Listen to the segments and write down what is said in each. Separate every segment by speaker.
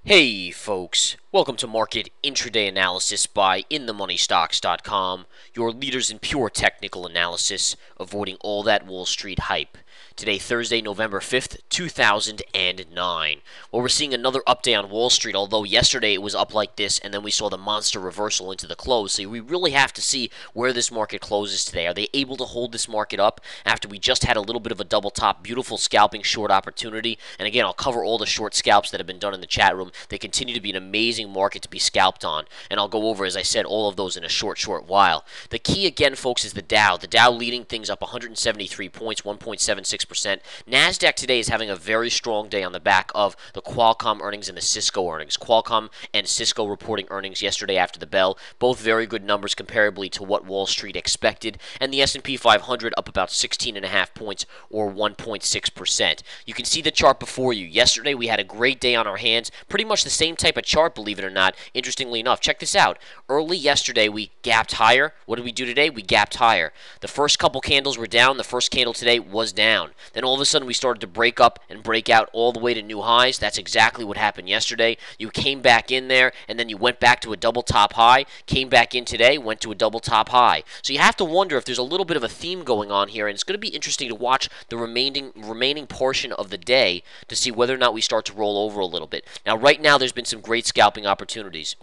Speaker 1: Hey folks, welcome to Market Intraday Analysis by InTheMoneyStocks.com, your leaders in pure technical analysis, avoiding all that Wall Street hype. Today, Thursday, November 5th, 2009. Well, we're seeing another up day on Wall Street, although yesterday it was up like this, and then we saw the monster reversal into the close. So we really have to see where this market closes today. Are they able to hold this market up after we just had a little bit of a double top, beautiful scalping short opportunity? And again, I'll cover all the short scalps that have been done in the chat room. They continue to be an amazing market to be scalped on, and I'll go over, as I said, all of those in a short while. The key, again, folks, is the Dow. The Dow leading things up 173 points, 1.76%. NASDAQ today is having a very strong day on the back of the Qualcomm earnings and the Cisco earnings. Qualcomm and Cisco reporting earnings yesterday after the bell. Both very good numbers comparably to what Wall Street expected. And the S&P 500 up about 16.5 points or 1.6%. You can see the chart before you. Yesterday we had a great day on our hands. Pretty much the same type of chart, believe it or not, interestingly enough. Check this out. Early yesterday we gapped higher. What did we do today? We gapped higher. The first couple candles were down. The first candle today was down. Then all of a sudden we started to break up and break out all the way to new highs. That's exactly what happened yesterday. You came back in there and then you went back to a double top high, came back in today, went to a double top high. So you have to wonder if there's a little bit of a theme going on here, and it's going to be interesting to watch the remaining portion of the day to see whether or not we start to roll over a little bit. Now right now there's been some great scalping opportunities.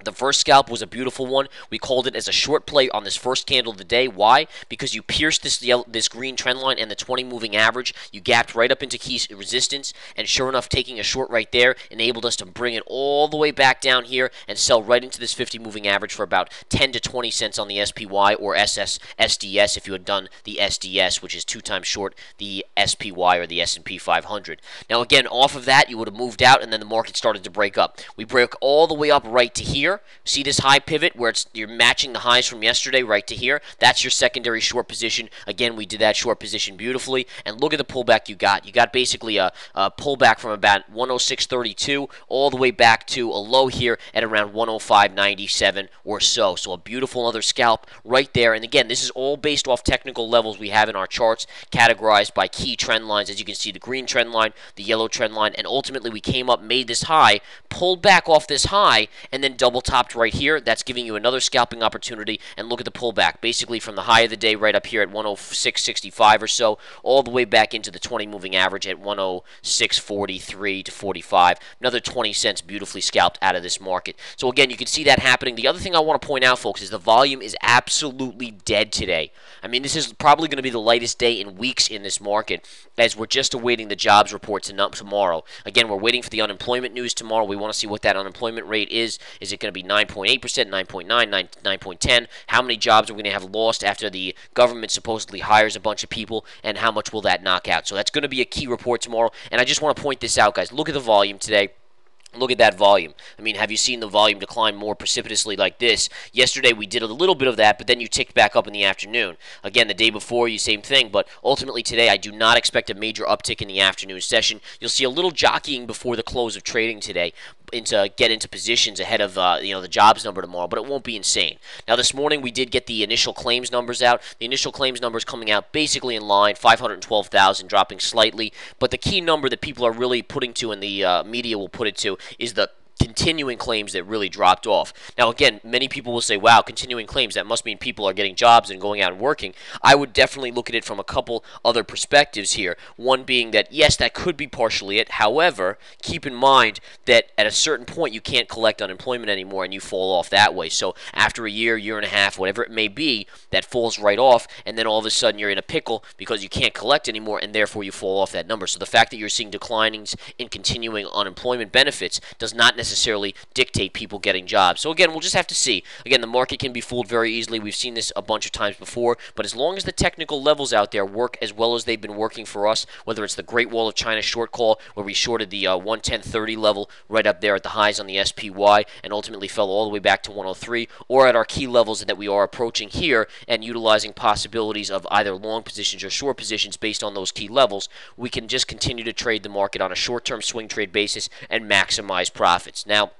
Speaker 1: The first scalp was a beautiful one. We called it as a short play on this first candle of the day. Why? Because you pierced this green trend line and the 20 moving average. You gapped right up into key resistance, and sure enough, taking a short right there enabled us to bring it all the way back down here and sell right into this 50 moving average for about 10 to 20 cents on the SPY or SDS if you had done the SDS, which is 2 times short the SPY or the S&P 500. Now again, off of that, you would have moved out, and then the market started to break up. We broke all the way up right to here. See this high pivot where you're matching the highs from yesterday right to here? That's your secondary short position. Again, we did that short position beautifully. And look at the pullback you got. You got basically a pullback from about 106.32 all the way back to a low here at around 105.97 or so. So a beautiful other scalp right there. And again, this is all based off technical levels we have in our charts categorized by key trend lines. As you can see, the green trend line, the yellow trend line, and ultimately we came up, made this high, pulled back off this high, and then double topped right here. That's giving you another scalping opportunity. And look at the pullback, basically from the high of the day right up here at 106.65 or so, all the way back into the 20 moving average at 106.43 to 45. Another 20 cents beautifully scalped out of this market. So again, you can see that happening. The other thing I want to point out, folks, is the volume is absolutely dead today. I mean, this is probably going to be the lightest day in weeks in this market, as we're just awaiting the jobs report tomorrow. Again, we're waiting for the unemployment news tomorrow. We want to see what that unemployment rate is. Is it going to be 9.8%, 9.9, 9.10? How many jobs are we going to have lost after the government supposedly hires a bunch of people, and how much will that knock out? So that's going to be a key report tomorrow, and I just want to point this out, guys. Look at the volume today. Look at that volume. I mean, have you seen the volume decline more precipitously like this? Yesterday we did a little bit of that, but then you ticked back up in the afternoon. Again, the day before, you same thing, but ultimately today I do not expect a major uptick in the afternoon session. You'll see a little jockeying before the close of trading today get into positions ahead of the jobs number tomorrow, but it won't be insane. Now this morning we did get the initial claims numbers out. The initial claims numbers coming out basically in line, 512,000, dropping slightly, but the key number that people are really putting to, and the media will put it to, is the continuing claims that really dropped off. Now again, many people will say, wow, continuing claims, that must mean people are getting jobs and going out and working. I would definitely look at it from a couple other perspectives here. One being that, yes, that could be partially it. However, keep in mind that at a certain point you can't collect unemployment anymore and you fall off that way. So after a year, year and a half, whatever it may be, that falls right off, and then all of a sudden you're in a pickle because you can't collect anymore, and therefore you fall off that number. So the fact that you're seeing declinings in continuing unemployment benefits does not necessarily dictate people getting jobs. So again, we'll just have to see. Again, the market can be fooled very easily. We've seen this a bunch of times before, but as long as the technical levels out there work as well as they've been working for us, whether it's the Great Wall of China short call where we shorted the 110.30 level right up there at the highs on the SPY and ultimately fell all the way back to 103, or at our key levels that we are approaching here and utilizing possibilities of either long positions or short positions based on those key levels, we can just continue to trade the market on a short-term swing trade basis and maximize profits. Now,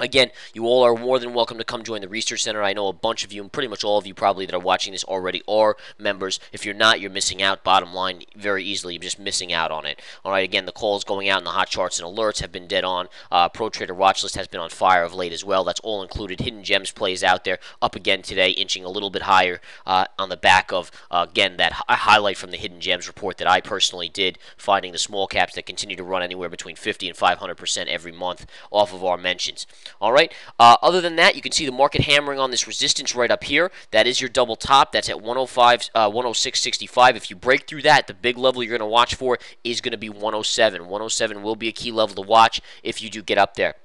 Speaker 1: Again, you all are more than welcome to come join the Research Center. I know a bunch of you, and pretty much all of you probably that are watching this already are members. If you're not, you're missing out. Bottom line, very easily, you're just missing out on it. All right, again, the calls going out in the hot charts and alerts have been dead on. Pro Trader Watch List has been on fire of late as well. That's all included. Hidden Gems plays out there, up again today, inching a little bit higher on the back of, again, that highlight from the Hidden Gems report that I personally did, finding the small caps that continue to run anywhere between 50 and 500% every month off of our mentions. All right. Other than that, you can see the market hammering on this resistance right up here. That is your double top. That's at 105, 106.65. If you break through that, the big level you're going to watch for is going to be 107. 107 will be a key level to watch if you do get up there.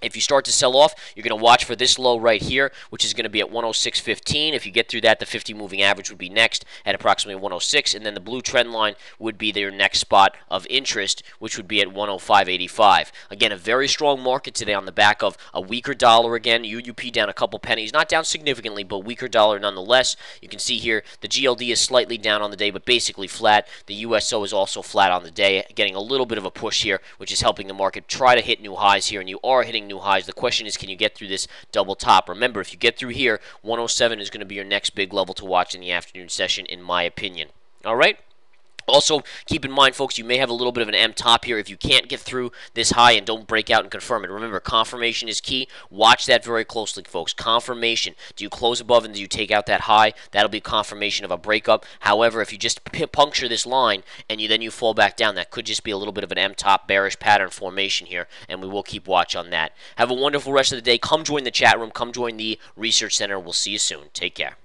Speaker 1: If you start to sell off, you're going to watch for this low right here, which is going to be at 106.15. If you get through that, the 50 moving average would be next at approximately 106, and then the blue trend line would be their next spot of interest, which would be at 105.85. Again, a very strong market today on the back of a weaker dollar again. UUP down a couple pennies, not down significantly, but weaker dollar nonetheless. You can see here the GLD is slightly down on the day, but basically flat. The USO is also flat on the day, getting a little bit of a push here, which is helping the market try to hit new highs here, and you are hitting new highs. The question is, can you get through this double top? Remember, if you get through here, 107 is going to be your next big level to watch in the afternoon session, in my opinion. All right? Also, keep in mind, folks, you may have a little bit of an M top here if you can't get through this high and don't break out and confirm it. Remember, confirmation is key. Watch that very closely, folks. Confirmation. Do you close above and do you take out that high? That'll be confirmation of a breakup. However, if you just puncture this line and then you fall back down, that could just be a little bit of an M top bearish pattern formation here, and we will keep watch on that. Have a wonderful rest of the day. Come join the chat room. Come join the Research Center. We'll see you soon. Take care.